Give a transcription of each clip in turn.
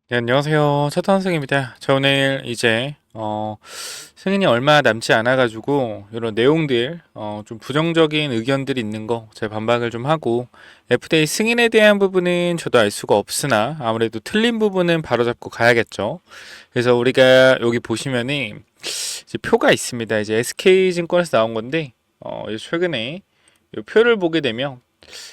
네, 안녕하세요. 차탄 선생입니다. 저 오늘 이제 승인이 얼마 남지 않아 가지고 이런 내용들 좀 부정적인 의견들이 있는 거 제가 반박을 좀 하고 FDA 승인에 대한 부분은 저도 알 수가 없으나 아무래도 틀린 부분은 바로잡고 가야겠죠. 그래서 우리가 여기 보시면은 이제 표가 있습니다. 이제 SK증권에서 나온 건데 이제 최근에 이 표를 보게 되면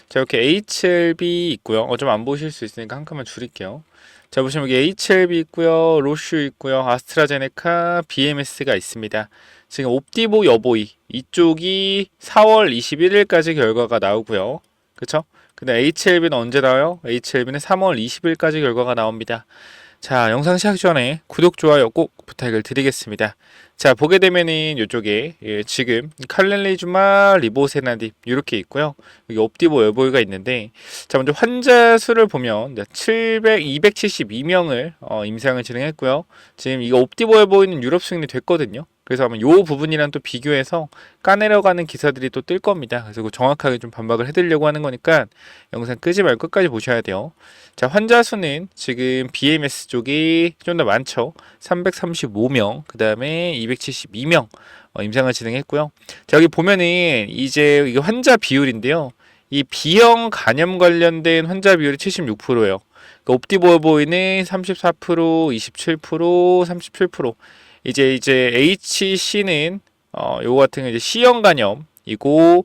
자, 이렇게 HLB 있고요. 좀 안 보실 수 있으니까 한 칸만 줄일게요. 자, 보시면 여기 HLB 있고요. 로슈 있고요. 아스트라제네카, BMS가 있습니다. 지금 옵디보 여보이 이쪽이 4월 21일까지 결과가 나오고요. 그쵸? 근데 HLB는 언제 나와요? HLB는 3월 20일까지 결과가 나옵니다. 자, 영상 시작 전에 구독, 좋아요 꼭 부탁을 드리겠습니다. 자, 보게 되면은 이쪽에 지금 칼렐리주마, 리보세나딥 이렇게 있고요. 여기 옵디보 여보이가 있는데, 자, 먼저 환자 수를 보면 272명을 임상을 진행했고요. 지금 이거 옵디보 여보이는 유럽 승인이 됐거든요. 그래서 아마 요 부분이랑 또 비교해서 까내려가는 기사들이 또 뜰 겁니다. 그래서 정확하게 좀 반박을 해드리려고 하는 거니까 영상 끄지 말고 끝까지 보셔야 돼요. 자, 환자 수는 지금 BMS 쪽이 좀 더 많죠. 335명, 그 다음에 272명 임상을 진행했고요. 자, 여기 보면은 이제 이게 환자 비율인데요. 이 B형 간염 관련된 환자 비율이 76%예요. 그러니까 옵디보이는 34%, 27%, 37%. 이제 HC는 요거 같은 게 이제 C형 간염이고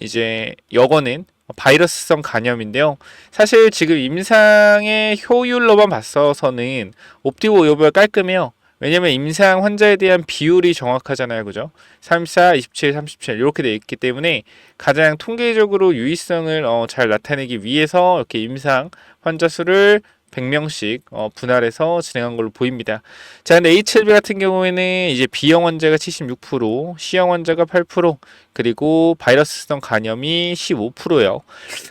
이제 여거는 바이러스성 간염인데요. 사실 지금 임상의 효율로만 봤어서는 옵티보 요보가 깔끔해요. 왜냐면 임상 환자에 대한 비율이 정확하잖아요. 그죠? 34, 27, 37 이렇게 돼 있기 때문에 가장 통계적으로 유의성을 잘 나타내기 위해서 이렇게 임상 환자 수를 100명씩 분할해서 진행한 걸로 보입니다. 자, 근데 HLB 같은 경우에는 이제 B형 환자가 76%, C형 환자가 8%, 그리고 바이러스성 간염이 15%예요.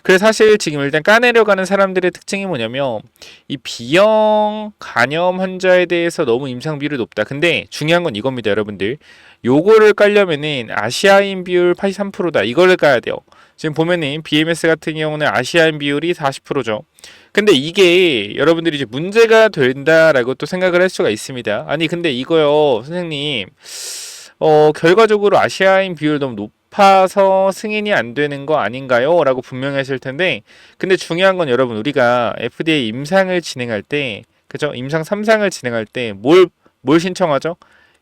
그래서 사실 지금 일단 까내려가는 사람들의 특징이 뭐냐면 이 B형 간염 환자에 대해서 너무 임상 비율이 높다. 근데 중요한 건 이겁니다, 여러분들. 요거를 깔려면은 아시아인 비율 83%다. 이거를 까야 돼요. 지금 보면은 BMS 같은 경우는 아시아인 비율이 40%죠. 근데 이게 여러분들이 이제 문제가 된다라고 또 생각을 할 수가 있습니다. 아니 근데 이거요, 선생님. 결과적으로 아시아인 비율 너무 높아서 승인이 안 되는 거 아닌가요? 라고 분명히 하실 텐데, 근데 중요한 건 여러분, 우리가 FDA 임상을 진행할 때, 그죠? 임상 3상을 진행할 때, 뭘 신청하죠?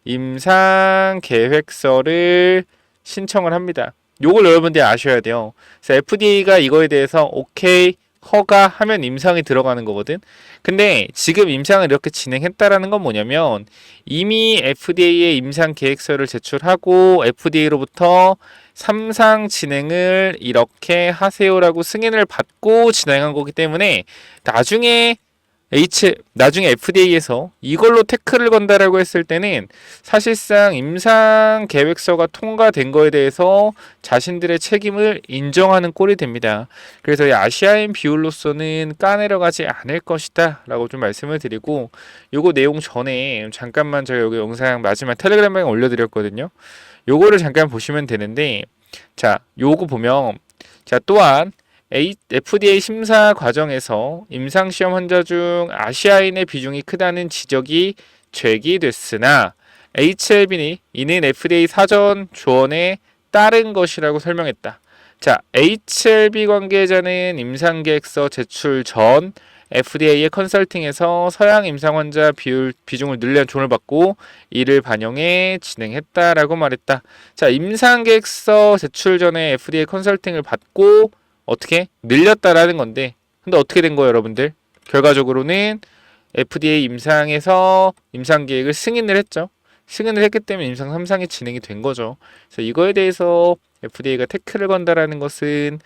임상 계획서를 신청을 합니다. 요걸 여러분들이 아셔야 돼요. 그래서 FDA가 이거에 대해서 오케이, 허가하면 임상이 들어가는 거거든. 근데 지금 임상을 이렇게 진행했다라는 건 뭐냐면 이미 FDA에 임상 계획서를 제출하고 FDA로부터 3상 진행을 이렇게 하세요라고 승인을 받고 진행한 거기 때문에 나중에 나중에 FDA에서 이걸로 태클을 건다라고 했을 때는 사실상 임상 계획서가 통과된 거에 대해서 자신들의 책임을 인정하는 꼴이 됩니다. 그래서 이 아시아인 비율로서는 까내려가지 않을 것이다 라고 좀 말씀을 드리고, 요거 내용 전에 잠깐만 제가 여기 영상 마지막 텔레그램에 올려드렸거든요. 요거를 잠깐 보시면 되는데, 자, 요거 보면, 자, 또한 FDA 심사 과정에서 임상시험 환자 중 아시아인의 비중이 크다는 지적이 제기됐으나 HLB는 이는 FDA 사전 조언에 따른 것이라고 설명했다. 자, HLB 관계자는 임상계획서 제출 전 FDA의 컨설팅에서 서양 임상 환자 비중을 늘려 조언을 받고 이를 반영해 진행했다라고 말했다. 자, 임상계획서 제출 전에 FDA 컨설팅을 받고 어떻게 늘렸다라는 건데, 근데 어떻게 된 거예요, 여러분들? 결과적으로는 FDA 임상에서 임상 계획을 승인을 했죠. 승인을 했기 때문에 임상 3상이 진행이 된 거죠. 그래서 이거에 대해서 FDA가 태클을 건다라는 것은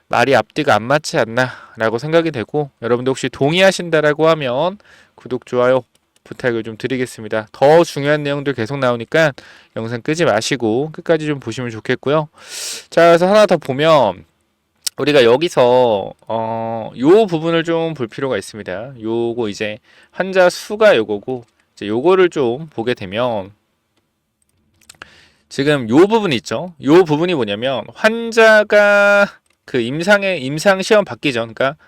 말이 앞뒤가 안 맞지 않나라고 생각이 되고, 여러분들 혹시 동의하신다라고 하면 구독, 좋아요 부탁을 좀 드리겠습니다. 더 중요한 내용들 계속 나오니까 영상 끄지 마시고 끝까지 좀 보시면 좋겠고요. 자, 그래서 하나 더 보면 우리가 여기서 요 부분을 좀 볼 필요가 있습니다. 요거 이제 환자 수가 요거고, 이제 요거를 좀 보게 되면 지금 요 부분이 있죠. 요 부분이 뭐냐면 환자가 그 임상 시험 받기 전, 그러니까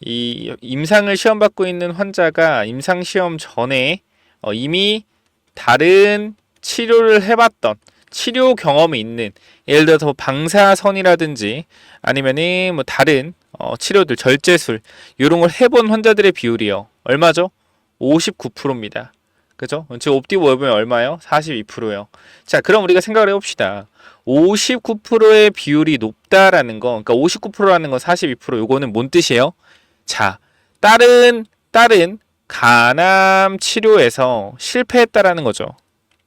이 임상을 시험받고 있는 환자가 임상 시험 전에 이미 다른 치료를 해봤던 치료 경험이 있는, 예를 들어서 뭐 방사선이라든지 아니면은 뭐 다른 치료들, 절제술 이런 걸 해본 환자들의 비율이요. 얼마죠? 59%입니다. 그죠? 즉 옵티브 웹은 얼마요? 42%요. 자, 그럼 우리가 생각을 해봅시다. 59%의 비율이 높다라는 거, 그러니까 59%라는 건 42%, 요거는 뭔 뜻이에요? 자, 다른 간암 치료에서 실패했다라는 거죠.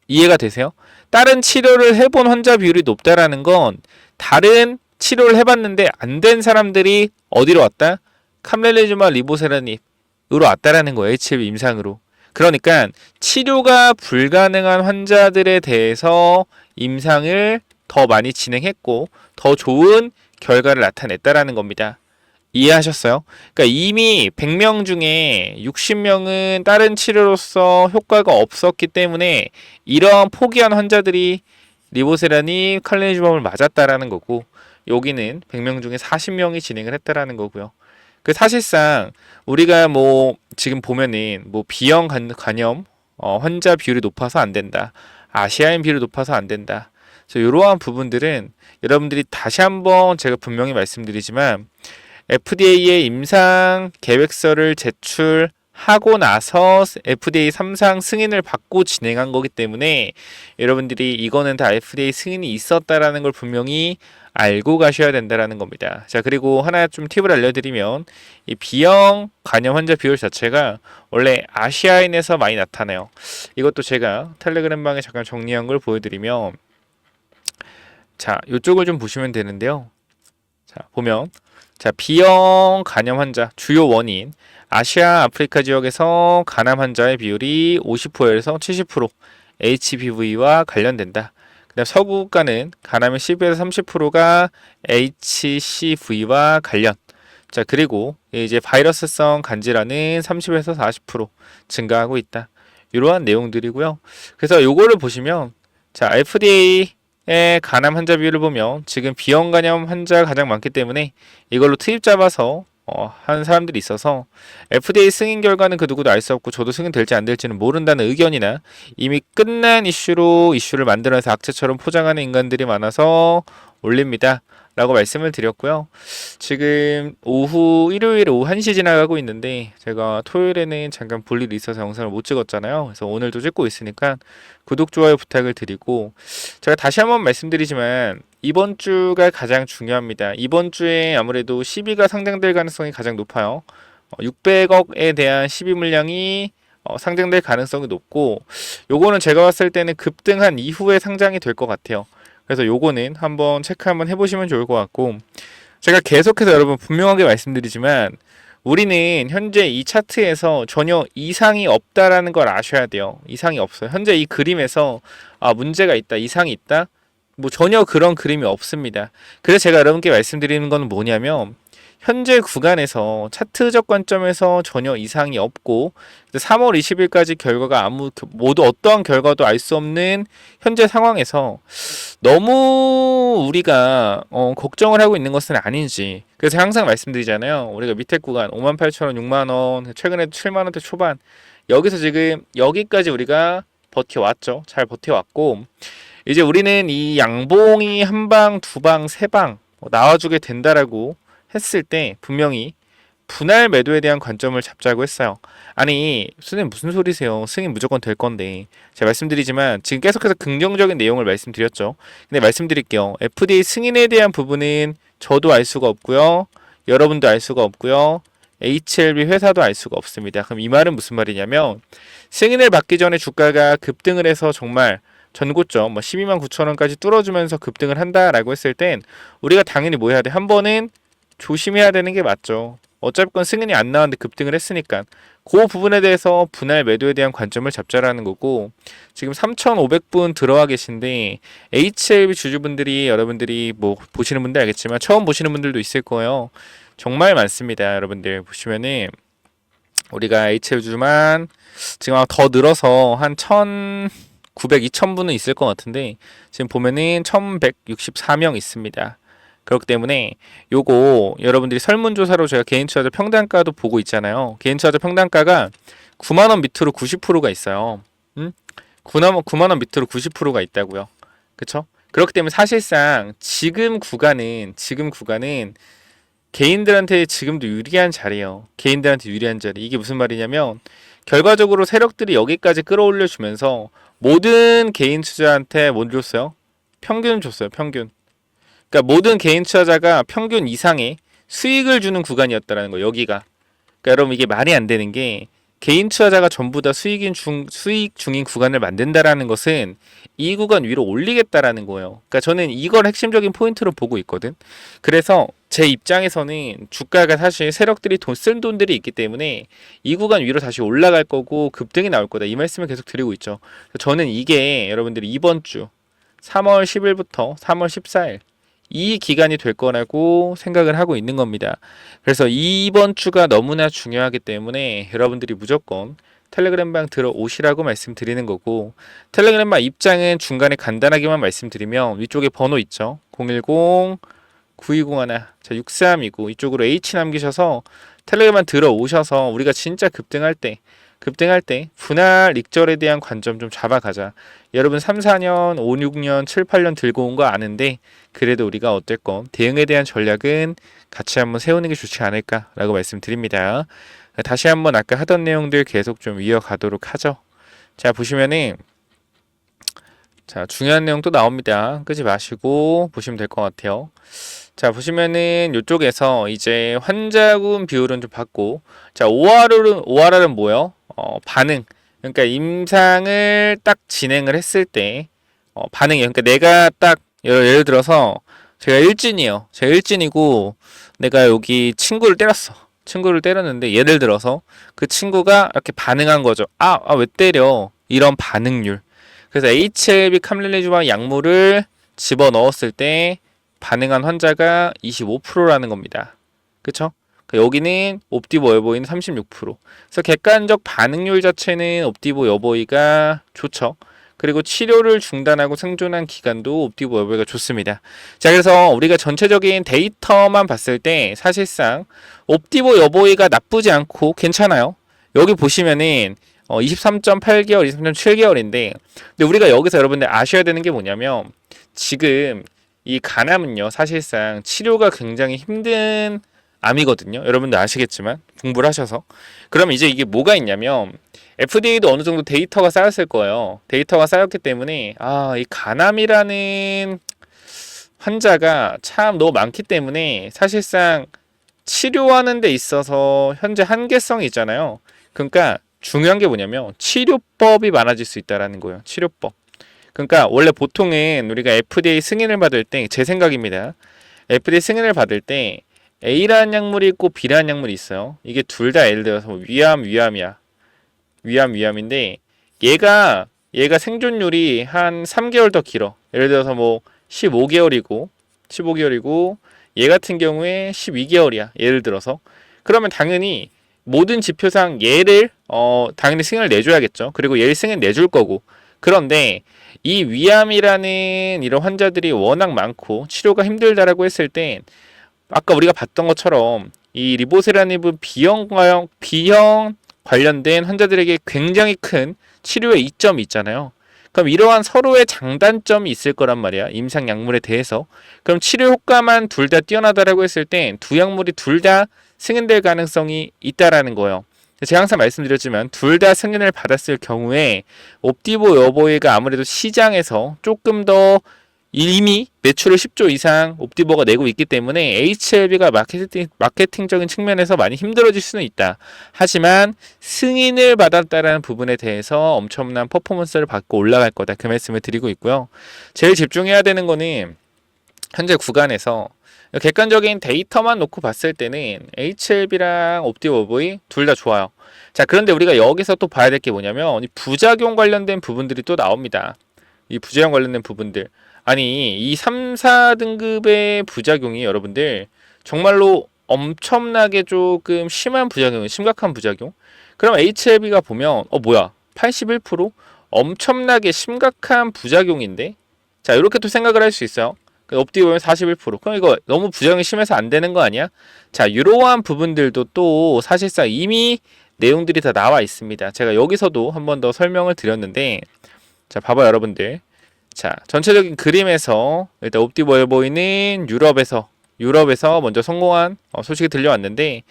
이해가 되세요? 다른 치료를 해본 환자 비율이 높다라는 건 다른 치료를 해봤는데 안 된 사람들이 어디로 왔다? 캄렐리주마 리보세라닙으로 왔다라는 거예요. HLV 임상으로. 그러니까 치료가 불가능한 환자들에 대해서 임상을 더 많이 진행했고 더 좋은 결과를 나타냈다라는 겁니다. 이해하셨어요? 그러니까 이미 100명 중에 60명은 다른 치료로서 효과가 없었기 때문에 이런 포기한 환자들이 리보세라니 칼리니주범을 맞았다라는 거고, 여기는 100명 중에 40명이 진행을 했다라는 거고요. 그 사실상 우리가 뭐 지금 보면은 뭐 B형 간염 환자 비율이 높아서 안 된다, 아시아인 비율이 높아서 안 된다. 그래서 이러한 부분들은 여러분들이 다시 한번 제가 분명히 말씀드리지만 FDA의 임상 계획서를 제출하고 나서 FDA 3상 승인을 받고 진행한 거기 때문에 여러분들이 이거는 다 FDA 승인이 있었다라는 걸 분명히 알고 가셔야 된다라는 겁니다. 자, 그리고 하나 좀 팁을 알려드리면 이 B형 간염 환자 비율 자체가 원래 아시아인에서 많이 나타나요. 이것도 제가 텔레그램 방에 잠깐 정리한 걸 보여드리면, 자, 이쪽을 좀 보시면 되는데요. 자, 보면 자, B형 간염 환자 주요 원인 아시아 아프리카 지역에서 간암 환자의 비율이 50%에서 70% HPV와 관련된다. 그다음 서구 국가는 간암의 10에서 30%가 HCV와 관련. 자, 그리고 이제 바이러스성 간질환은 30에서 40% 증가하고 있다. 이러한 내용들이고요. 그래서 요거를 보시면 자, FDA 간암 환자 비율을 보면 지금 B형 간염 환자가 가장 많기 때문에 이걸로 트입 잡아서 한 사람들이 있어서 FDA 승인 결과는 그 누구도 알 수 없고 저도 승인될지 안 될지는 모른다는 의견이나 이미 끝난 이슈로 이슈를 만들어서 악재처럼 포장하는 인간들이 많아서 올립니다 라고 말씀을 드렸고요. 지금 일요일에 오후 1시 지나가고 있는데 제가 토요일에는 잠깐 볼 일이 있어서 영상을 못 찍었잖아요. 그래서 오늘도 찍고 있으니까 구독, 좋아요 부탁을 드리고, 제가 다시 한번 말씀드리지만 이번 주가 가장 중요합니다. 이번 주에 아무래도 시비가 상장될 가능성이 가장 높아요. 600억에 대한 시비 물량이 상장될 가능성이 높고, 요거는 제가 봤을 때는 급등한 이후에 상장이 될 것 같아요. 그래서 요거는 한번 체크 한번 해보시면 좋을 것 같고, 제가 계속해서 여러분 분명하게 말씀드리지만 우리는 현재 이 차트에서 전혀 이상이 없다라는 걸 아셔야 돼요. 이상이 없어요. 현재 이 그림에서 문제가 있다, 이상이 있다, 뭐 전혀 그런 그림이 없습니다. 그래서 제가 여러분께 말씀드리는 건 뭐냐면 현재 구간에서 차트적 관점에서 전혀 이상이 없고 3월 20일까지 결과가 모두 어떠한 결과도 알 수 없는 현재 상황에서 너무 우리가 걱정을 하고 있는 것은 아닌지. 그래서 항상 말씀드리잖아요. 우리가 밑에 구간 58,000원, 6만원, 최근에도 7만원대 초반, 여기서 지금 여기까지 우리가 버텨왔죠. 잘 버텨왔고 이제 우리는 이 양봉이 한 방, 두 방, 세 방 나와주게 된다라고 했을 때 분명히 분할 매도에 대한 관점을 잡자고 했어요. 아니 선생님 무슨 소리세요? 승인 무조건 될 건데. 제가 말씀드리지만 지금 계속해서 긍정적인 내용을 말씀드렸죠. 근데 말씀드릴게요. FDA 승인에 대한 부분은 저도 알 수가 없고요, 여러분도 알 수가 없고요, HLB 회사도 알 수가 없습니다. 그럼 이 말은 무슨 말이냐면 승인을 받기 전에 주가가 급등을 해서 정말 전고점 12만 9천 원까지 뚫어주면서 급등을 한다라고 했을 땐 우리가 당연히 뭐 해야 돼? 한 번은 조심해야 되는 게 맞죠. 어차피 승인이 안 나왔는데 급등을 했으니까 그 부분에 대해서 분할 매도에 대한 관점을 잡자라는 거고, 지금 3,500분 들어와 계신데 HLB 주주분들이 여러분들이 뭐 보시는 분들 알겠지만 처음 보시는 분들도 있을 거예요. 정말 많습니다. 여러분들 보시면은 우리가 HLB 주주만 지금 아마 더 늘어서 한 1,900, 2,000분은 있을 것 같은데 지금 보면은 1,164명 있습니다. 그렇기 때문에 요거 여러분들이 설문조사로 제가 개인 투자자 평단가도 보고 있잖아요. 개인 투자자 평단가가 9만 원 밑으로 90%가 있어요. 9만 원 밑으로 90%가 있다고요. 그쵸? 그렇기 때문에 사실상 지금 구간은 개인들한테 지금도 유리한 자리예요. 개인들한테 유리한 자리. 이게 무슨 말이냐면 결과적으로 세력들이 여기까지 끌어올려 주면서 모든 개인 투자한테 뭘 줬어요? 평균 줬어요. 평균. 그러니까 모든 개인 투자자가 평균 이상의 수익을 주는 구간이었다라는 거예요. 여기가. 그러니까 여러분 이게 말이 안 되는 게 개인 투자자가 전부 다 수익 중인 구간을 만든다라는 것은 이 구간 위로 올리겠다라는 거예요. 그러니까 저는 이걸 핵심적인 포인트로 보고 있거든. 그래서 제 입장에서는 주가가 사실 세력들이 쓴 돈들이 있기 때문에 이 구간 위로 다시 올라갈 거고 급등이 나올 거다. 이 말씀을 계속 드리고 있죠. 저는 이게 여러분들이 이번 주 3월 10일부터 3월 14일 이 기간이 될 거라고 생각을 하고 있는 겁니다. 그래서 이번 주가 너무나 중요하기 때문에 여러분들이 무조건 텔레그램방 들어오시라고 말씀드리는 거고, 텔레그램방 입장은 중간에 간단하게만 말씀드리면 위쪽에 번호 있죠. 010-9201 6329 이쪽으로 H 남기셔서 텔레그램방 들어오셔서 우리가 진짜 급등할 때 분할 익절에 대한 관점 좀 잡아가자. 여러분 3, 4년, 5, 6년, 7, 8년 들고 온 거 아는데 그래도 우리가 어쨌건 대응에 대한 전략은 같이 한번 세우는 게 좋지 않을까라고 말씀드립니다. 다시 한번 아까 하던 내용들 계속 좀 이어가도록 하죠. 자, 보시면은 자, 중요한 내용 또 나옵니다. 끄지 마시고 보시면 될 것 같아요. 자, 보시면은 이쪽에서 이제 환자군 비율은 좀 봤고, 자, ORR은 뭐예요? 반응. 그러니까 임상을 딱 진행을 했을 때 반응이에요. 그러니까 내가 딱 예를 들어서 제가 일진이에요. 제가 일진이고 내가 여기 친구를 때렸어. 친구를 때렸는데 예를 들어서 그 친구가 이렇게 반응한 거죠. 왜 때려? 이런 반응률. 그래서 HLB 캄릴리주마 약물을 집어 넣었을 때 반응한 환자가 25%라는 겁니다. 그쵸? 여기는 옵디보 여보이는 36%. 그래서 객관적 반응률 자체는 옵디보 여보이가 좋죠. 그리고 치료를 중단하고 생존한 기간도 옵디보 여보이가 좋습니다. 자, 그래서 우리가 전체적인 데이터만 봤을 때 사실상 옵디보 여보이가 나쁘지 않고 괜찮아요. 여기 보시면은 23.8개월, 23.7개월인데 근데 우리가 여기서 여러분들 아셔야 되는 게 뭐냐면 지금 이 간암은요 사실상 치료가 굉장히 힘든 암이거든요. 여러분들 아시겠지만 공부를 하셔서 그럼 이제 이게 뭐가 있냐면 FDA도 어느 정도 데이터가 쌓였을 거예요. 데이터가 쌓였기 때문에 이 간암이라는 환자가 참 너무 많기 때문에 사실상 치료하는 데 있어서 현재 한계성이 있잖아요. 그러니까 중요한 게 뭐냐면 치료법이 많아질 수 있다라는 거예요. 치료법. 그러니까 원래 보통은 우리가 FDA 승인을 받을 때 제 생각입니다. FDA 승인을 받을 때 A라는 약물이 있고 B라는 약물이 있어요. 이게 둘 다 예를 들어서 위암이야. 위암인데 얘가 생존율이 한 3개월 더 길어. 예를 들어서 뭐 15개월이고 얘 같은 경우에 12개월이야. 예를 들어서 그러면 당연히 모든 지표상 얘를 당연히 승인을 내줘야겠죠. 그리고 얘를 승인 내줄 거고. 그런데 이 위암이라는 이런 환자들이 워낙 많고 치료가 힘들다라고 했을 땐 아까 우리가 봤던 것처럼 이 리보세라니브 B형 관련된 환자들에게 굉장히 큰 치료의 이점이 있잖아요. 그럼 이러한 서로의 장단점이 있을 거란 말이야. 임상 약물에 대해서. 그럼 치료 효과만 둘 다 뛰어나다라고 했을 땐 두 약물이 둘 다 승인될 가능성이 있다라는 거예요. 제가 항상 말씀드렸지만 둘 다 승인을 받았을 경우에 옵디보 여보이가 아무래도 시장에서 조금 더 이미 매출을 10조 이상 옵디보가 내고 있기 때문에 HLB가 마케팅적인 측면에서 많이 힘들어질 수는 있다. 하지만 승인을 받았다라는 부분에 대해서 엄청난 퍼포먼스를 받고 올라갈 거다. 그 말씀을 드리고 있고요. 제일 집중해야 되는 거는 현재 구간에서 객관적인 데이터만 놓고 봤을 때는 HLB랑 옵디보이 둘 다 좋아요. 자, 그런데 우리가 여기서 또 봐야 될 게 뭐냐면 부작용 관련된 부분들이 또 나옵니다. 이 부작용 관련된 부분들. 아니 이 3, 4등급의 부작용이 여러분들 정말로 엄청나게 조금 심한 부작용, 심각한 부작용. 그럼 HLB가 보면 뭐야 81%? 엄청나게 심각한 부작용인데 자 이렇게 또 생각을 할 수 있어요. 업디 보면 41%. 그럼 이거 너무 부작용이 심해서 안 되는 거 아니야? 자, 이러한 부분들도 또 사실상 이미 내용들이 다 나와 있습니다. 제가 여기서도 한 번 더 설명을 드렸는데, 자, 봐봐 여러분들. 자, 전체적인 그림에서 일단 옵티버보이는 유럽에서 먼저 성공한 소식이 들려왔는데,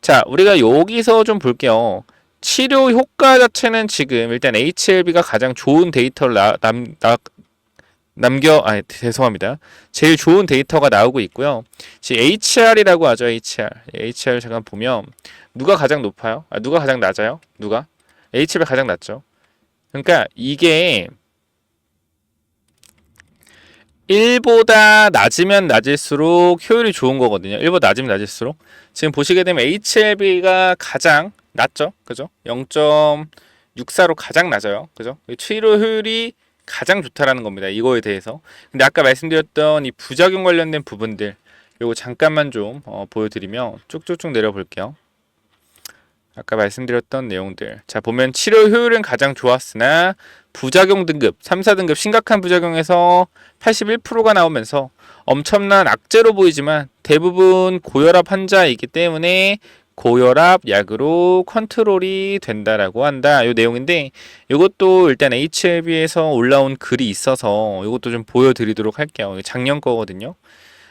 자, 우리가 여기서 좀 볼게요. 치료 효과 자체는 지금 일단 HLB가 가장 좋은 데이터를 죄송합니다. 제일 좋은 데이터가 나오고 있고요. 지금 HR이라고 하죠. HR 잠깐 보면 누가 가장 높아요? 누가 가장 낮아요? 누가? HR이 가장 낮죠. 그러니까 이게 1보다 낮으면 낮을수록 효율이 좋은 거거든요. 1보다 낮으면 낮을수록. 지금 보시게 되면 HLB가 가장 낮죠. 그죠? 0.64로 가장 낮아요. 그죠? 치료 효율이 가장 좋다라는 겁니다. 이거에 대해서. 근데 아까 말씀드렸던 이 부작용 관련된 부분들 요거 잠깐만 좀 보여드리면 쭉쭉쭉 내려볼게요. 아까 말씀드렸던 내용들. 자, 보면 치료 효율은 가장 좋았으나 부작용 등급, 3, 4등급 심각한 부작용에서 81%가 나오면서 엄청난 악재로 보이지만 대부분 고혈압 환자이기 때문에 고혈압 약으로 컨트롤이 된다라고 한다. 이 내용인데 이것도 일단 HLB에서 올라온 글이 있어서 이것도 좀 보여드리도록 할게요. 작년 거거든요.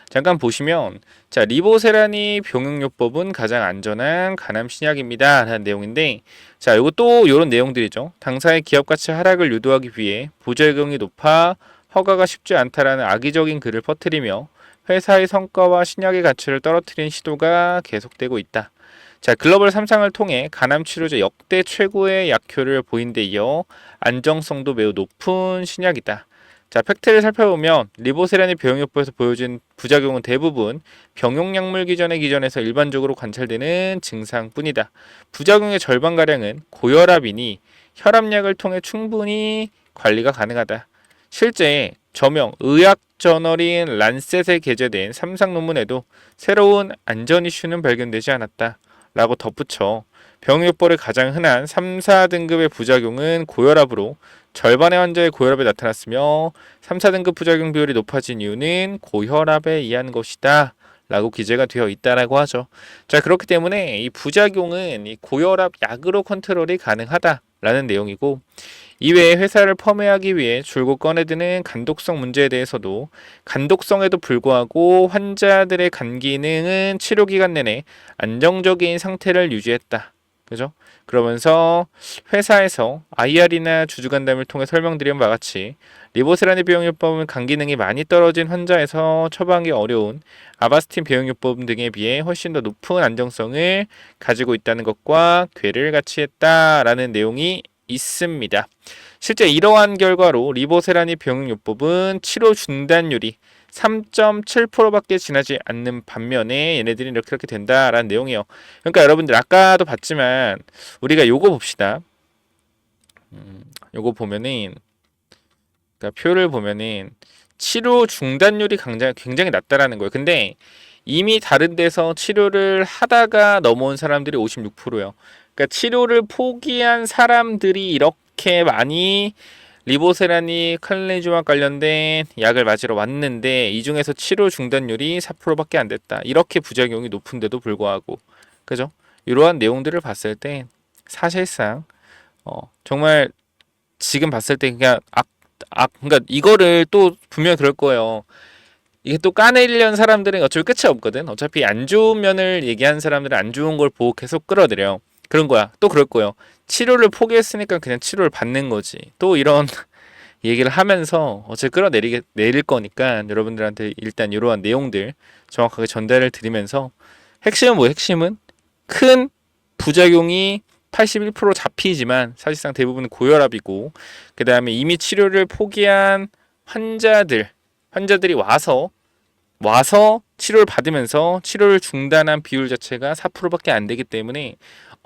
잠깐 보시면 자, 리보세라니 병용요법은 가장 안전한 간암 신약입니다 라는 내용인데, 자, 이것도 이런 내용들이죠. 당사의 기업 가치 하락을 유도하기 위해 부작용이 높아 허가가 쉽지 않다라는 악의적인 글을 퍼뜨리며 회사의 성과와 신약의 가치를 떨어뜨린 시도가 계속되고 있다. 자, 글로벌 3상을 통해 간암 치료제 역대 최고의 약효를 보인 데 이어 안정성도 매우 높은 신약이다. 자, 팩트를 살펴보면 리보세라니 병용요법에서 보여진 부작용은 대부분 병용약물 기전에서 일반적으로 관찰되는 증상뿐이다. 부작용의 절반가량은 고혈압이니 혈압약을 통해 충분히 관리가 가능하다. 실제 저명 의학 저널인 란셋에 게재된 3상 논문에도 새로운 안전 이슈는 발견되지 않았다. 라고 덧붙여 병용요법의 가장 흔한 3, 4등급의 부작용은 고혈압으로 절반의 환자의 고혈압이 나타났으며 3, 4등급 부작용 비율이 높아진 이유는 고혈압에 의한 것이다 라고 기재가 되어 있다라고 하죠. 자, 그렇기 때문에 이 부작용은 이 고혈압 약으로 컨트롤이 가능하다라는 내용이고, 이외에 회사를 펌웨이하기 위해 줄곧 꺼내드는 간독성 문제에 대해서도 간독성에도 불구하고 환자들의 간 기능은 치료 기간 내내 안정적인 상태를 유지했다. 그죠? 그러면서 회사에서 IR이나 주주간담을 통해 설명드린 바와 같이 리보세라니 비용요법은 간 기능이 많이 떨어진 환자에서 처방하기 어려운 아바스틴 비용요법 등에 비해 훨씬 더 높은 안정성을 가지고 있다는 것과 괴를 같이 했다라는 내용이 있습니다. 실제 이러한 결과로 리보세라니 병용요법은 치료 중단율이 3.7%밖에 지나지 않는 반면에 얘네들이 이렇게 된다라는 내용이에요. 그러니까 여러분들 아까도 봤지만 우리가 요거 봅시다. 요거 보면은, 그러니까 표를 보면은 치료 중단율이 굉장히 낮다라는 거예요. 근데 이미 다른 데서 치료를 하다가 넘어온 사람들이 56%예요. 그러니까 치료를 포기한 사람들이 이렇게 많이 리보세라니 칼리주와 관련된 약을 맞으러 왔는데 이 중에서 치료 중단율이 4%밖에 안 됐다. 이렇게 부작용이 높은데도 불구하고, 그죠? 이러한 내용들을 봤을 때 사실상 정말 지금 봤을 때 그냥 그러니까 이거를 또 분명히 그럴 거예요. 이게 또 까내려는 사람들은 어차피 끝이 없거든. 어차피 안 좋은 면을 얘기하는 사람들은 안 좋은 걸 보고 계속 끌어들여. 그런 거야. 또 그럴 거예요. 치료를 포기했으니까 그냥 치료를 받는 거지. 또 이런 얘기를 하면서 어차피 끌어내릴 거니까 여러분들한테 일단 이러한 내용들 정확하게 전달을 드리면서, 핵심은 뭐 핵심은 큰 부작용이 81% 잡히지만 사실상 대부분 고혈압이고, 그 다음에 이미 치료를 포기한 환자들이 와서 치료를 받으면서 치료를 중단한 비율 자체가 4%밖에 안 되기 때문에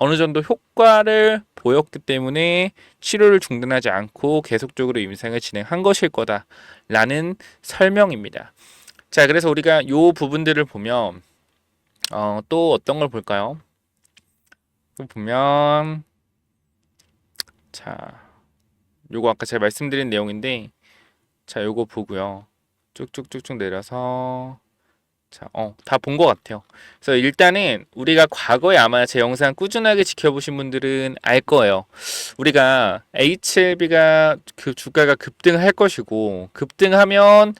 어느 정도 효과를 보였기 때문에 치료를 중단하지 않고 계속적으로 임상을 진행한 것일 거다라는 설명입니다. 자, 그래서 우리가 요 부분들을 보면 또 어떤 걸 볼까요? 또 보면, 자, 요거 아까 제가 말씀드린 내용인데, 자, 요거 보고요. 쭉쭉쭉쭉 내려서 자, 다 본 것 같아요. 그래서 일단은 우리가 과거에 아마 제 영상 꾸준하게 지켜보신 분들은 알 거예요. 우리가 HLB가 그 주가가 급등할 것이고 급등하면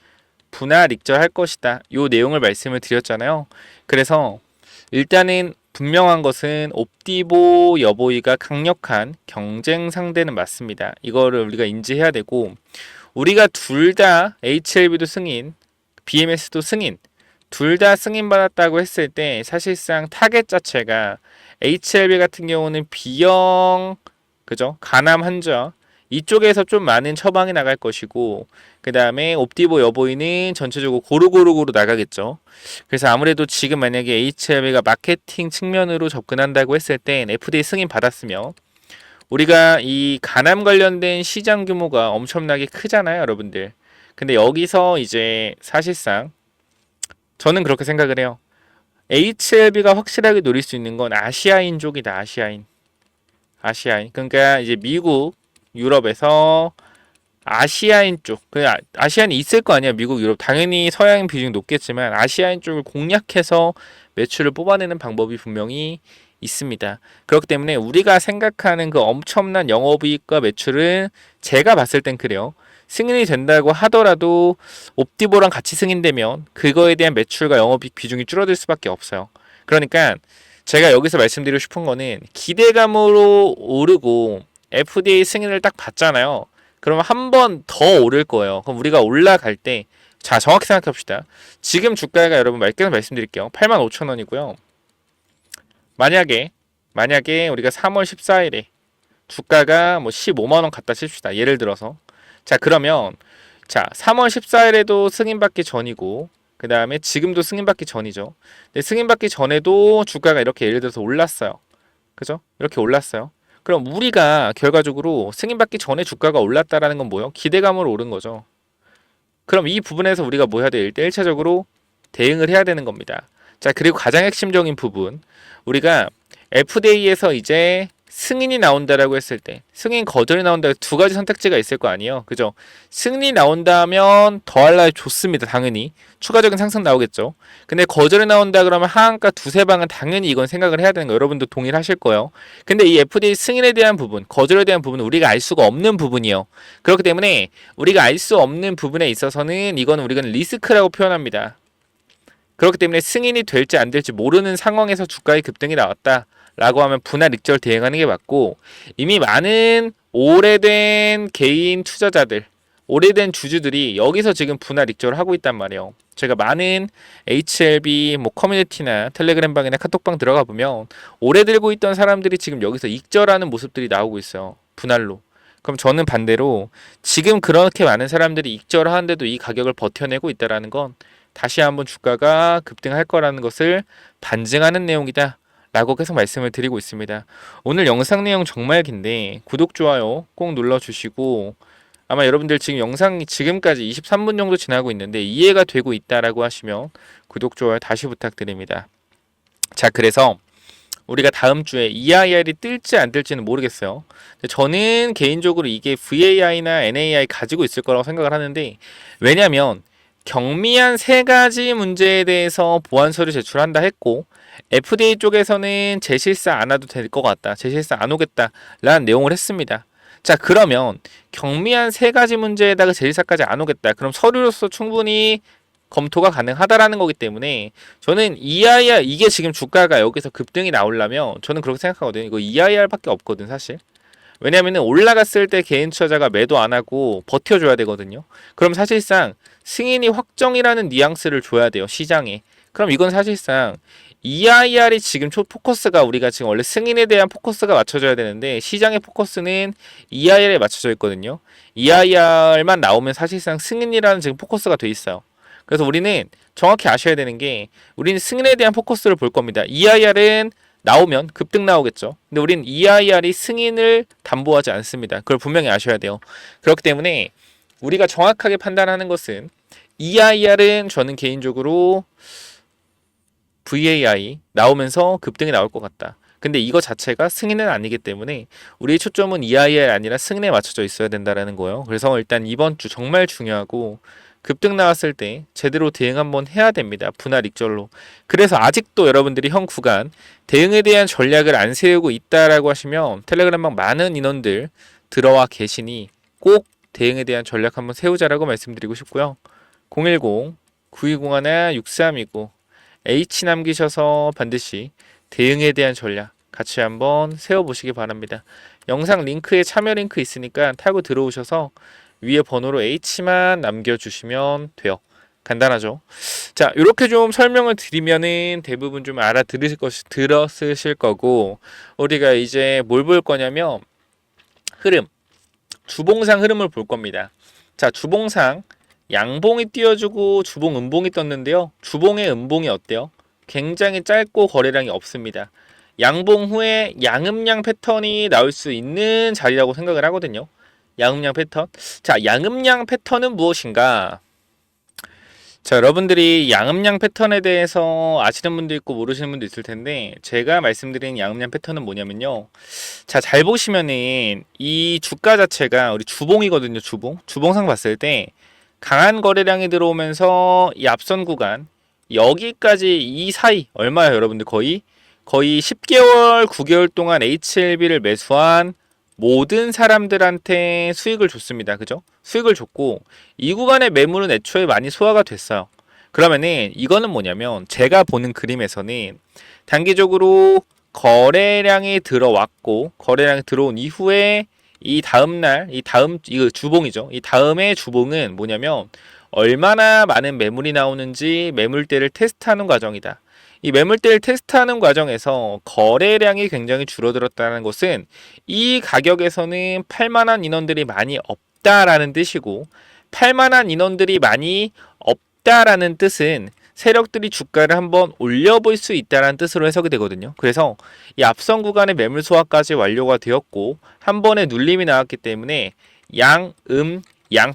분할 익절할 것이다. 요 내용을 말씀을 드렸잖아요. 그래서 일단은 분명한 것은 옵디보 여보이가 강력한 경쟁 상대는 맞습니다. 이거를 우리가 인지해야 되고 우리가 둘 다 HLB도 승인, BMS도 승인 둘 다 승인받았다고 했을 때 사실상 타겟 자체가 HLB 같은 경우는 B형 그죠? 간암 환자 이쪽에서 좀 많은 처방이 나갈 것이고 그 다음에 옵디보 여보이는 전체적으로 고루고루고루 나가겠죠. 그래서 아무래도 지금 만약에 HLB가 마케팅 측면으로 접근한다고 했을 땐 FDA 승인 받았으면 우리가 이 간암 관련된 시장 규모가 엄청나게 크잖아요, 여러분들. 근데 여기서 이제 사실상 저는 그렇게 생각을 해요. HLB가 확실하게 노릴 수 있는 건 아시아인족이다. 아시아인. 그러니까 이제 미국, 유럽에서 아시아인 쪽. 아시아인이 있을 거 아니야. 미국, 유럽. 당연히 서양인 비중이 높겠지만 아시아인 쪽을 공략해서 매출을 뽑아내는 방법이 분명히 있습니다. 그렇기 때문에 우리가 생각하는 그 엄청난 영업이익과 매출은 제가 봤을 땐 그래요. 승인이 된다고 하더라도 옵디보랑 같이 승인되면 그거에 대한 매출과 영업이익 비중이 줄어들 수밖에 없어요. 그러니까 제가 여기서 말씀드리고 싶은 거는 기대감으로 오르고 FDA 승인을 딱 받잖아요. 그러면 한 번 더 오를 거예요. 그럼 우리가 올라갈 때 자, 정확히 생각해 봅시다. 지금 주가가 여러분 말씀드릴게요. 85,000원이고요. 만약에 우리가 3월 14일에 주가가 뭐 15만 원 갖다 칩시다. 예를 들어서. 자, 그러면 자, 3월 14일에도 승인받기 전이고 그 다음에 지금도 승인받기 전이죠. 근데 승인받기 전에도 주가가 이렇게 예를 들어서 올랐어요. 그죠? 이렇게 올랐어요. 그럼 우리가 결과적으로 승인받기 전에 주가가 올랐다라는 건 뭐예요? 기대감으로 오른 거죠. 그럼 이 부분에서 우리가 뭐 해야 돼? 1차적으로 대응을 해야 되는 겁니다. 자, 그리고 가장 핵심적인 부분. 우리가 FDA에서 이제 승인이 나온다라고 했을 때 승인 거절이 나온다 두 가지 선택지가 있을 거 아니에요. 그죠? 승인이 나온다면 더할 나위 좋습니다. 당연히 추가적인 상승 나오겠죠. 근데 거절이 나온다 그러면 하한가 두세 방은 당연히 이건 생각을 해야 되는 거 여러분도 동의하실 거예요. 근데 이 FDA 승인에 대한 부분, 거절에 대한 부분은 우리가 알 수가 없는 부분이에요. 그렇기 때문에 우리가 알 수 없는 부분에 있어서는 이건 우리가 리스크라고 표현합니다. 그렇기 때문에 승인이 될지 안 될지 모르는 상황에서 주가의 급등이 나왔다. 라고 하면 분할 익절 대응하는 게 맞고 이미 많은 오래된 개인 투자자들 오래된 주주들이 여기서 지금 분할 익절을 하고 있단 말이에요. 제가 많은 HLB 뭐 커뮤니티나 텔레그램 방이나 카톡방 들어가 보면 오래 들고 있던 사람들이 지금 여기서 익절하는 모습들이 나오고 있어요. 분할로. 그럼 저는 반대로 지금 그렇게 많은 사람들이 익절을 하는데도 이 가격을 버텨내고 있다는 건 다시 한번 주가가 급등할 거라는 것을 반증하는 내용이다. 라고 계속 말씀을 드리고 있습니다. 오늘 영상 내용 정말 긴데 구독, 좋아요 꼭 눌러주시고 아마 여러분들 지금 영상이 지금까지 23분 정도 지나고 있는데 이해가 되고 있다라고 하시면 구독, 좋아요 다시 부탁드립니다. 자, 그래서 우리가 다음 주에 EIR이 뜰지 안 뜰지는 모르겠어요. 저는 개인적으로 이게 VAI나 NAI 가지고 있을 거라고 생각을 하는데 왜냐면 경미한 세 가지 문제에 대해서 보완 서류 제출한다 했고 FDA 쪽에서는 재실사 안 와도 될 것 같다. 재실사 안 오겠다. 라는 내용을 했습니다. 자, 그러면 경미한 세 가지 문제에다가 재실사까지 안 오겠다. 그럼 서류로서 충분히 검토가 가능하다라는 거기 때문에 저는 EIR 이게 지금 주가가 여기서 급등이 나오려면 저는 그렇게 생각하거든요. 이거 EIR밖에 없거든 사실. 왜냐면은 올라갔을 때 개인 투자자가 매도 안 하고 버텨줘야 되거든요. 그럼 사실상 승인이 확정이라는 뉘앙스를 줘야 돼요 시장에. 그럼 이건 사실상 EIR이 지금 포커스가 우리가 지금 원래 승인에 대한 포커스가 맞춰져야 되는데 시장의 포커스는 EIR에 맞춰져 있거든요. EIR만 나오면 사실상 승인이라는 지금 포커스가 돼 있어요. 그래서 우리는 정확히 아셔야 되는 게 우리는 승인에 대한 포커스를 볼 겁니다. EIR은 나오면 급등 나오겠죠. 근데 우리는 EIR이 승인을 담보하지 않습니다. 그걸 분명히 아셔야 돼요. 그렇기 때문에 우리가 정확하게 판단하는 것은 EIR은 저는 개인적으로 VAI 나오면서 급등이 나올 것 같다. 근데 이거 자체가 승인은 아니기 때문에 우리의 초점은 EIR 아니라 승인에 맞춰져 있어야 된다라는 거예요. 그래서 일단 이번 주 정말 중요하고 급등 나왔을 때 제대로 대응 한번 해야 됩니다. 분할 익절로. 그래서 아직도 여러분들이 현 구간 대응에 대한 전략을 안 세우고 있다라고 하시면 텔레그램방 많은 인원들 들어와 계시니 꼭 대응에 대한 전략 한번 세우자라고 말씀드리고 싶고요. 010-9201-6329 H 남기셔서 반드시 대응에 대한 전략 같이 한번 세워보시기 바랍니다. 영상 링크에 참여 링크 있으니까 타고 들어오셔서 위에 번호로 H만 남겨주시면 돼요. 간단하죠. 자, 이렇게 좀 설명을 드리면은 대부분 좀 들었으실 거고, 우리가 이제 뭘 볼 거냐면 흐름, 주봉상 흐름을 볼 겁니다. 자, 주봉상 양봉이 띄워주고 주봉 음봉이 떴는데요. 주봉의 음봉이 어때요? 굉장히 짧고 거래량이 없습니다. 양봉 후에 양음양 패턴이 나올 수 있는 자리라고 생각을 하거든요. 양음양 패턴. 자, 양음양 패턴은 무엇인가? 자, 여러분들이 양음양 패턴에 대해서 아시는 분도 있고 모르시는 분도 있을 텐데, 제가 말씀드리는 양음양 패턴은 뭐냐면요. 자, 잘 보시면은 이 주가 자체가 우리 주봉이거든요. 주봉상 봤을 때 강한 거래량이 들어오면서 이 앞선 구간 여기까지 이 사이 얼마예요, 여러분들? 거의 10개월, 9개월 동안 HLB를 매수한 모든 사람들한테 수익을 줬습니다. 그죠? 수익을 줬고 이 구간의 매물은 애초에 많이 소화가 됐어요. 그러면은 이거는 뭐냐면 제가 보는 그림에서는 단기적으로 거래량이 들어왔고 거래량이 들어온 이후에 이 다음날 이거 주봉이죠. 이 다음의 주봉은 뭐냐면 얼마나 많은 매물이 나오는지 매물대를 테스트하는 과정이다. 이 매물대를 테스트하는 과정에서 거래량이 굉장히 줄어들었다는 것은 이 가격에서는 팔만한 인원들이 많이 없다라는 뜻이고, 팔만한 인원들이 많이 없다라는 뜻은 세력들이 주가를 한번 올려볼 수 있다는 뜻으로 해석이 되거든요. 그래서 이 앞선 구간의 매물 소화까지 완료가 되었고 한 번에 눌림이 나왔기 때문에 양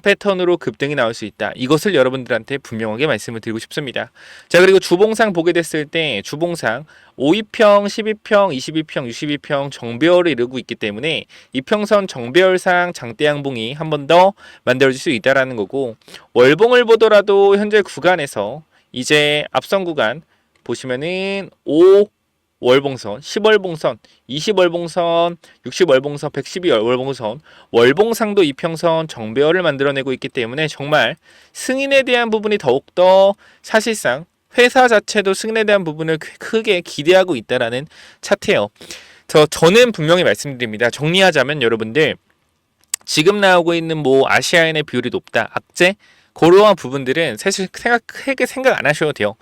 패턴으로 급등이 나올 수 있다. 이것을 여러분들한테 분명하게 말씀을 드리고 싶습니다. 자, 그리고 주봉상 보게 됐을 때 주봉상 5위평, 12평, 22평, 62평 정배열을 이루고 있기 때문에 이평선 정배열상 장대양봉이 한 번 더 만들어질 수 있다라는 거고, 월봉을 보더라도 현재 구간에서 이제 앞선 구간 보시면은 5월봉선, 10월봉선, 20월봉선, 60월봉선, 112월봉선, 월봉상도 이평선 정배열을 만들어내고 있기 때문에 정말 승인에 대한 부분이 더욱더 사실상 회사 자체도 승인에 대한 부분을 크게 기대하고 있다라는 차트예요. 저는 분명히 말씀드립니다. 정리하자면 여러분들 지금 나오고 있는 뭐 아시아인의 비율이 높다, 악재, 그러한 부분들은 사실 크게 생각 안 하셔도 돼요.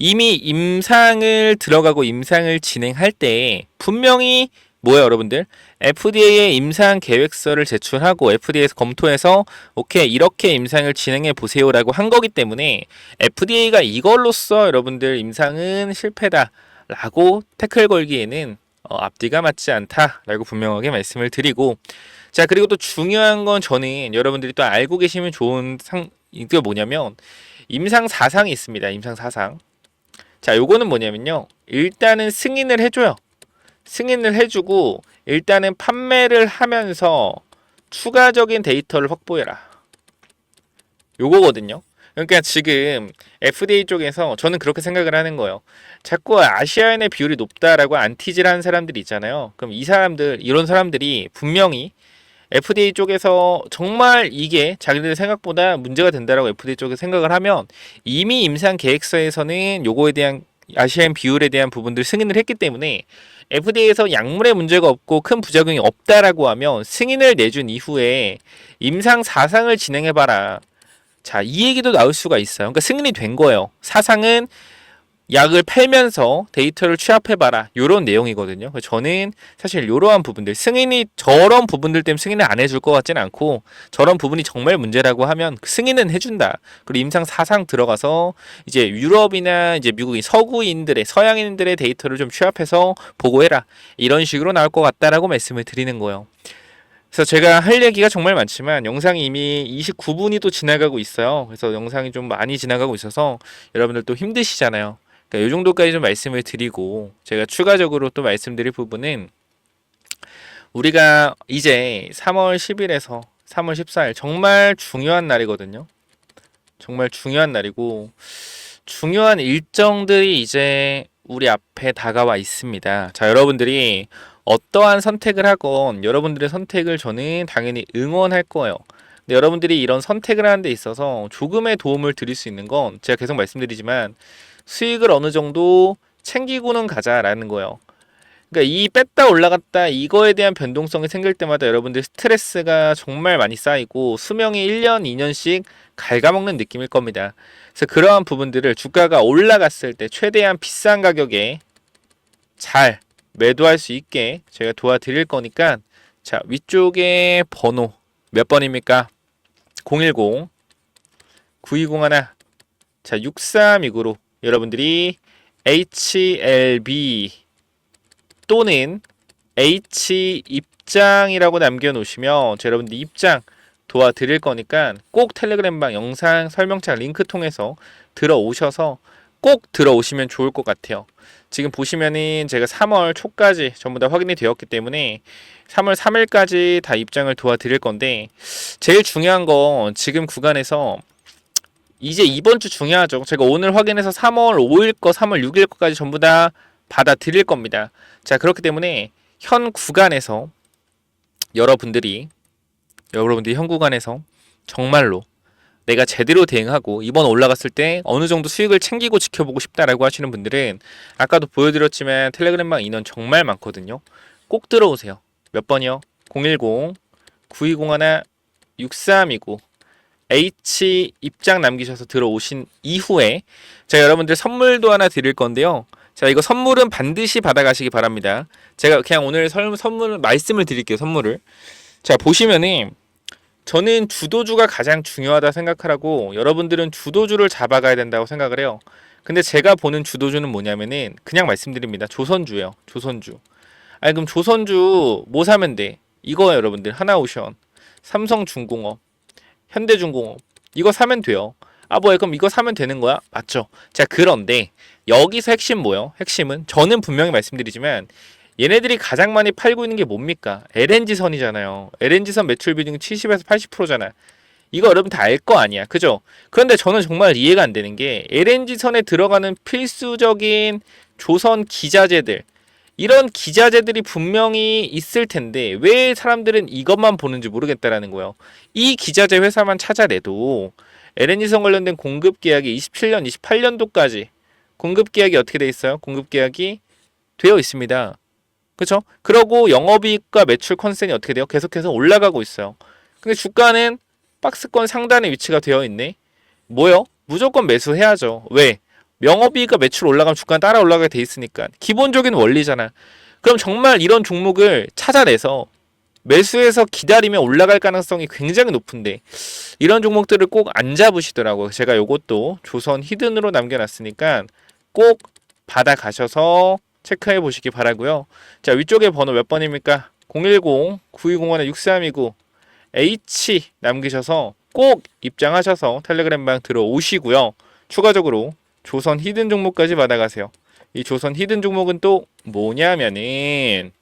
이미 임상을 들어가고 임상을 진행할 때 분명히 뭐예요, 여러분들? FDA에 임상 계획서를 제출하고 FDA에서 검토해서 오케이 이렇게 임상을 진행해 보세요라고 한 거기 때문에 FDA가 이걸로써 여러분들 임상은 실패다라고 태클 걸기에는 앞뒤가 맞지 않다라고 분명하게 말씀을 드리고, 자, 그리고 또 중요한 건 저는 여러분들이 또 알고 계시면 좋은 이게 뭐냐면 임상 4상이 있습니다. 임상 4상. 자, 요거는 뭐냐면요. 일단은 승인을 해줘요. 승인을 해주고 일단은 판매를 하면서 추가적인 데이터를 확보해라. 요거거든요. 그러니까 지금 FDA 쪽에서 저는 그렇게 생각을 하는 거예요. 자꾸 아시아인의 비율이 높다라고 안티질하는 사람들이 있잖아요. 그럼 이런 사람들이 분명히 FDA 쪽에서 정말 이게 자기들 생각보다 문제가 된다라고 FDA 쪽에서 생각을 하면 이미 임상 계획서에서는 요거에 대한 아시아인 비율에 대한 부분들 승인을 했기 때문에 FDA에서 약물에 문제가 없고 큰 부작용이 없다라고 하면 승인을 내준 이후에 임상 4상을 진행해봐라. 자, 이 얘기도 나올 수가 있어요. 그러니까 승인이 된 거예요. 4상은 약을 팔면서 데이터를 취합해봐라, 요런 내용이거든요. 저는 사실 요러한 부분들, 저런 부분들 때문에 승인을 안 해줄 것 같지는 않고, 저런 부분이 정말 문제라고 하면 승인은 해준다. 그리고 임상 4상 들어가서 이제 유럽이나 이제 미국인 서양인들의 데이터를 좀 취합해서 보고해라, 이런 식으로 나올 것 같다라고 말씀을 드리는 거예요. 그래서 제가 할 얘기가 정말 많지만 영상이 이미 29분이 또 지나가고 있어요. 그래서 영상이 좀 많이 지나가고 있어서 여러분들 또 힘드시잖아요. 그러니까 이 정도까지 좀 말씀을 드리고, 제가 추가적으로 또 말씀드릴 부분은 우리가 이제 3월 10일에서 3월 14일 정말 중요한 날이거든요. 정말 중요한 날이고 중요한 일정들이 이제 우리 앞에 다가와 있습니다. 자, 여러분들이 어떠한 선택을 하건 여러분들의 선택을 저는 당연히 응원할 거예요. 근데 여러분들이 이런 선택을 하는 데 있어서 조금의 도움을 드릴 수 있는 건 제가 계속 말씀드리지만 수익을 어느 정도 챙기고는 가자라는 거예요. 그러니까 이 뺐다 올라갔다 이거에 대한 변동성이 생길 때마다 여러분들 스트레스가 정말 많이 쌓이고 수명이 1년, 2년씩 갉아먹는 느낌일 겁니다. 그래서 그러한 부분들을 주가가 올라갔을 때 최대한 비싼 가격에 잘 매도할 수 있게 제가 도와드릴 거니까 자, 위쪽에 번호 몇 번입니까? 010 9201 자, 6329로 여러분들이 HLB 또는 H 입장이라고 남겨놓으시면 여러분들 입장 도와드릴 거니까 꼭 텔레그램방 영상 설명창 링크 통해서 들어오셔서 꼭 들어오시면 좋을 것 같아요. 지금 보시면은 제가 3월 초까지 전부 다 확인이 되었기 때문에 3월 3일까지 다 입장을 도와드릴 건데 제일 중요한 건 지금 구간에서 이제 이번 주 중요하죠. 제가 오늘 확인해서 3월 5일 거, 3월 6일 거까지 전부 다 받아드릴 겁니다. 자, 그렇기 때문에 현 구간에서 여러분들이 현 구간에서 정말로 내가 제대로 대응하고 이번 올라갔을 때 어느 정도 수익을 챙기고 지켜보고 싶다라고 하시는 분들은 아까도 보여드렸지만 텔레그램방 인원 정말 많거든요. 꼭 들어오세요. 몇 번이요? 010 9201 6329 H 입장 남기셔서 들어오신 이후에 제가 여러분들 선물도 하나 드릴 건데요. 자, 이거 선물은 반드시 받아가시기 바랍니다. 제가 그냥 오늘 선물 말씀을 드릴게요. 선물을. 자, 보시면은 저는 주도주가 가장 중요하다 생각하라고 여러분들은 주도주를 잡아가야 된다고 생각을 해요. 근데 제가 보는 주도주는 뭐냐면은 그냥 말씀드립니다. 조선주예요. 조선주. 아니 그럼 조선주 뭐 사면 돼? 이거예요, 여러분들. 하나오션, 삼성중공업, 현대중공업 이거 사면 돼요. 아 뭐야 그럼 이거 사면 되는 거야? 맞죠? 자, 그런데 여기서 핵심 뭐예요? 핵심은 저는 분명히 말씀드리지만 얘네들이 가장 많이 팔고 있는 게 뭡니까? LNG선이잖아요. LNG선 매출 비중이 70에서 80%잖아. 이거 여러분 다 알 거 아니야. 그죠? 그런데 저는 정말 이해가 안 되는 게 LNG선에 들어가는 필수적인 조선 기자재들 이런 기자재들이 분명히 있을 텐데 왜 사람들은 이것만 보는지 모르겠다라는 거예요. 이 기자재 회사만 찾아내도 LNG선 관련된 공급 계약이 27년, 28년도까지 공급 계약이 어떻게 돼 있어요? 공급 계약이 되어 있습니다. 그렇죠? 그러고 영업이익과 매출 컨센이 어떻게 돼요? 계속해서 올라가고 있어요. 근데 주가는 박스권 상단에 위치가 되어 있네. 뭐요? 무조건 매수해야죠. 왜? 영업이익과 매출 올라가면 주가는 따라 올라가게 돼 있으니까. 기본적인 원리잖아. 그럼 정말 이런 종목을 찾아내서 매수해서 기다리면 올라갈 가능성이 굉장히 높은데 이런 종목들을 꼭 안 잡으시더라고요. 제가 요것도 조선 히든으로 남겨놨으니까 꼭 받아가셔서 체크해 보시기 바라고요. 자, 위쪽에 번호 몇 번입니까? 010-9201-6329 H 남기셔서 꼭 입장하셔서 텔레그램방 들어오시고요. 추가적으로 조선 히든 종목까지 받아가세요. 이 조선 히든 종목은 또 뭐냐면은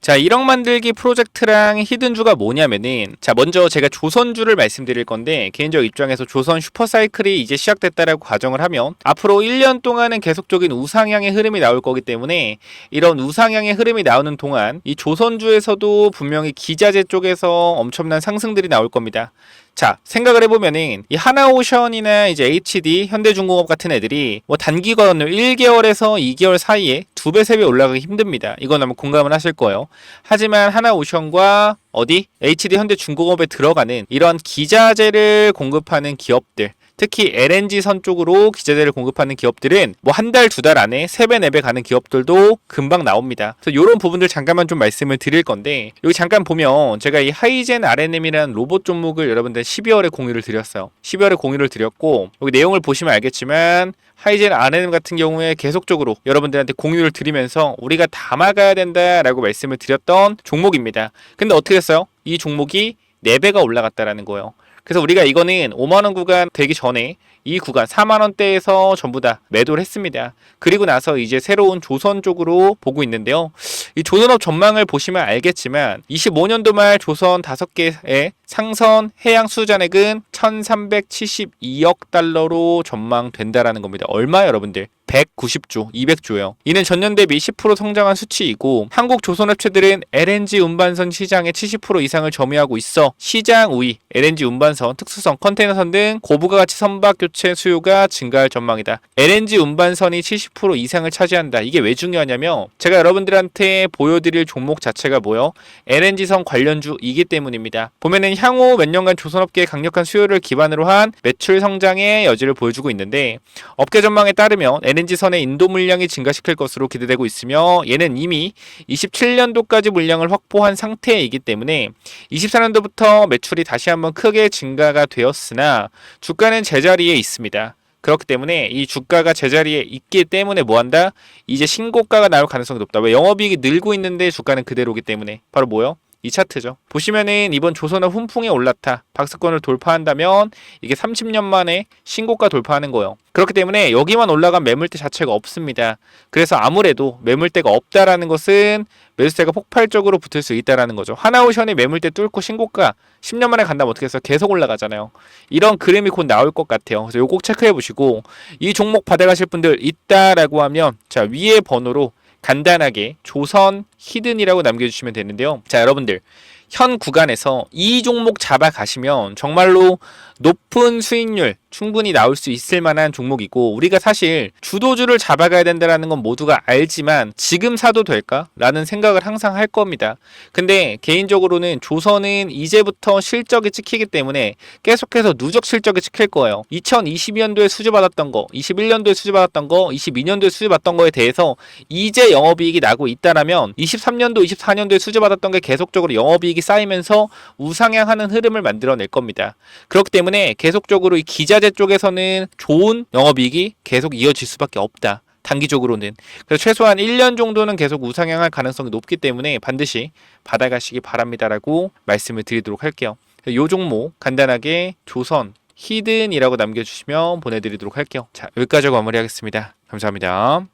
자, 1억 만들기 프로젝트랑 히든주가 뭐냐면은 자, 먼저 제가 조선주를 말씀드릴 건데 개인적 입장에서 조선 슈퍼사이클이 이제 시작됐다라고 가정을 하면 앞으로 1년 동안은 계속적인 우상향의 흐름이 나올 거기 때문에 이런 우상향의 흐름이 나오는 동안 이 조선주에서도 분명히 기자재 쪽에서 엄청난 상승들이 나올 겁니다. 자, 생각을 해보면은 이 하나오션이나 이제 HD, 현대중공업 같은 애들이 뭐 단기간으로 1개월에서 2개월 사이에 2배, 3배 올라가기 힘듭니다. 이건 아마 공감을 하실 거예요. 하지만 하나오션과 어디? HD, 현대중공업에 들어가는 이런 기자재를 공급하는 기업들 특히 LNG선 쪽으로 기자재를 공급하는 기업들은 뭐 한 달, 두 달 안에 3배, 4배 가는 기업들도 금방 나옵니다. 그래서 이런 부분들 잠깐만 좀 말씀을 드릴 건데 여기 잠깐 보면 제가 이 하이젠 RNM이라는 로봇 종목을 여러분들 12월에 공유를 드렸어요. 12월에 공유를 드렸고 여기 내용을 보시면 알겠지만 하이젠 RNM 같은 경우에 계속적으로 여러분들한테 공유를 드리면서 우리가 담아가야 된다라고 말씀을 드렸던 종목입니다. 근데 어떻게 됐어요? 이 종목이 4배가 올라갔다라는 거예요. 그래서 우리가 이거는 5만 원 구간 되기 전에 이 구간 4만 원대에서 전부 다 매도를 했습니다. 그리고 나서 이제 새로운 조선 쪽으로 보고 있는데요. 이 조선업 전망을 보시면 알겠지만 25년도 말 조선 5개의 상선 해양 수주잔액은 1372억 달러로 전망된다라는 겁니다. 얼마 여러분들? 190조, 200조요. 이는 전년 대비 10% 성장한 수치이고 한국 조선업체들은 LNG 운반선 시장의 70% 이상을 점유하고 있어 시장 우위, LNG 운반선, 특수선, 컨테이너선 등 고부가 가치 선박 교체 수요가 증가할 전망이다. LNG 운반선이 70% 이상을 차지한다. 이게 왜 중요하냐면 제가 여러분들한테 보여드릴 종목 자체가 뭐요? LNG선 관련주이기 때문입니다. 보면은 향후 몇 년간 조선업계의 강력한 수요를 기반으로 한 매출 성장의 여지를 보여주고 있는데 업계 전망에 따르면 LNG선의 인도 물량이 증가시킬 것으로 기대되고 있으며 얘는 이미 27년도까지 물량을 확보한 상태이기 때문에 24년도부터 매출이 다시 한번 크게 증가가 되었으나 주가는 제자리에 있습니다. 그렇기 때문에 이 주가가 제자리에 있기 때문에 뭐한다? 이제 신고가가 나올 가능성이 높다. 왜? 영업이익이 늘고 있는데 주가는 그대로기 때문에. 바로 뭐요? 이 차트죠. 보시면은 이번 조선업 훈풍에 올라타 박스권을 돌파한다면 이게 30년 만에 신고가 돌파하는 거예요. 그렇기 때문에 여기만 올라간 매물대 자체가 없습니다. 그래서 아무래도 매물대가 없다라는 것은 매수세가 폭발적으로 붙을 수 있다라는 거죠. 하나오션이 매물대 뚫고 신고가 10년 만에 간다면 어떻게 해서 계속 올라가잖아요. 이런 그림이 곧 나올 것 같아요. 그래서 요거 꼭 체크해 보시고 이 종목 받아가실 분들 있다라고 하면 자 위에 번호로 간단하게 조선 히든이라고 남겨주시면 되는데요. 자 여러분들 현 구간에서 이 종목 잡아가시면 정말로 높은 수익률 충분히 나올 수 있을 만한 종목이고 우리가 사실 주도주를 잡아가야 된다는 건 모두가 알지만 지금 사도 될까? 라는 생각을 항상 할 겁니다. 근데 개인적으로는 조선은 이제부터 실적이 찍히기 때문에 계속해서 누적 실적이 찍힐 거예요. 2020년도에 수주받았던 거, 21년도에 수주받았던 거, 22년도에 수주받았던 거에 대해서 이제 영업이익이 나고 있다라면 23년도, 24년도에 수주받았던 게 계속적으로 영업이익이 쌓이면서 우상향하는 흐름을 만들어낼 겁니다. 그렇기 때문에 계속적으로 이 기자재 쪽에서는 좋은 영업이익이 계속 이어질 수밖에 없다. 단기적으로는. 그래서 최소한 1년 정도는 계속 우상향할 가능성이 높기 때문에 반드시 받아가시기 바랍니다라고 말씀을 드리도록 할게요. 이 종목 간단하게 조선 히든이라고 남겨주시면 보내드리도록 할게요. 자 여기까지 마무리하겠습니다. 감사합니다.